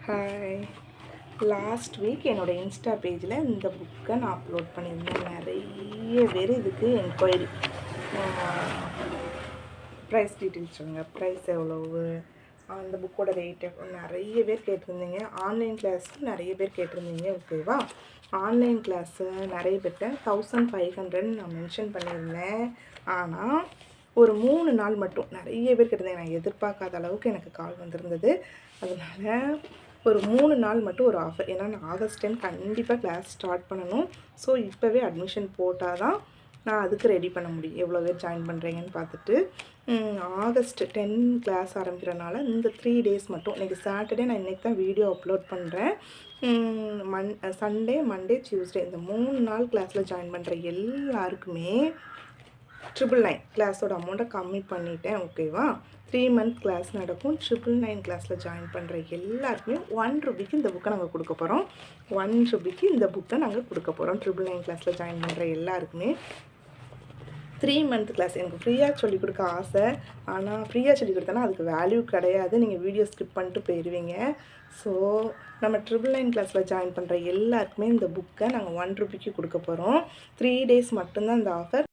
Hi. Last week என்னோடய Insta பேஜில் இந்த புக்கை நான் அப்லோட் பண்ணியிருந்தேன். நிறைய பேர் இதுக்கு என்கொயரி, ப்ரைஸ் டீட்டெயில்ஸ் சொல்லுங்கள், ப்ரைஸ் எவ்வளவு, அந்த புக்கோட ரேட்டு நிறைய பேர் கேட்டிருந்தீங்க. ஆன்லைன் கிளாஸும் நிறைய பேர் கேட்டிருந்தீங்க. ஓகேவா? ஆன்லைன் கிளாஸு நிறைய பேர்ட்ட 1500 நான் மென்ஷன் பண்ணியிருந்தேன். ஆனால் ஒரு 3 நாள் மட்டும் நிறைய பேர் கேட்டிருந்தேன். நான் எதிர்பார்க்காத அளவுக்கு எனக்கு கால் வந்திருந்தது. அதனால் ஒரு 3 நாள் மட்டும் ஒரு ஆஃபர். ஏன்னா நான் ஆகஸ்ட் 10 கண்டிப்பாக கிளாஸ் ஸ்டார்ட் பண்ணணும். ஸோ இப்போவே அட்மிஷன் போட்டால் தான் நான் அதுக்கு ரெடி பண்ண முடியும். எவ்வளோ பேர் ஜாயின் பண்ணுறீங்கன்னு பார்த்துட்டு ஆகஸ்ட் 10 கிளாஸ் ஆரம்பிக்கிறனால இந்த 3 டேஸ் மட்டும். இன்றைக்கி சாட்டர்டே, நான் இன்றைக்கி தான் வீடியோ அப்லோட் பண்ணுறேன். சண்டே, மண்டே, டியூஸ்டே இந்த 3 நாள் கிளாஸில் ஜாயின் பண்ணுற எல்லாருக்குமே 999 கிளாஸோட அமௌண்ட்டை கம்மி பண்ணிட்டேன். ஓகேவா? 3 மந்த் கிளாஸ் நடக்கும். 999 கிளாஸில் ஜாயின் பண்ணுற எல்லாருக்குமே 1 ரூபிக்கு இந்த புக்கை நாங்கள் கொடுக்க போகிறோம். 1 ரூபிக்கு இந்த புக்கை நாங்கள் கொடுக்க போகிறோம். 999 கிளாஸில் ஜாயின் பண்ணுற எல்லாருக்குமே 3 மந்த் கிளாஸ். எனக்கு ஃப்ரீயாக சொல்லிக் கொடுக்க ஆசை. ஆனால் ஃப்ரீயாக சொல்லிக் கொடுத்தேன்னா அதுக்கு வேல்யூ கிடையாது. நீங்கள் வீடியோ ஸ்கிப் பண்ணிட்டு போயிடுவீங்க. ஸோ நம்ம 999 கிளாஸில் ஜாயின் பண்ணுற எல்லாருக்குமே இந்த புக்கை நாங்கள் 1 ரூபிக்கு கொடுக்க போகிறோம். 3 டேஸ் மட்டும்தான் இந்த ஆஃபர்.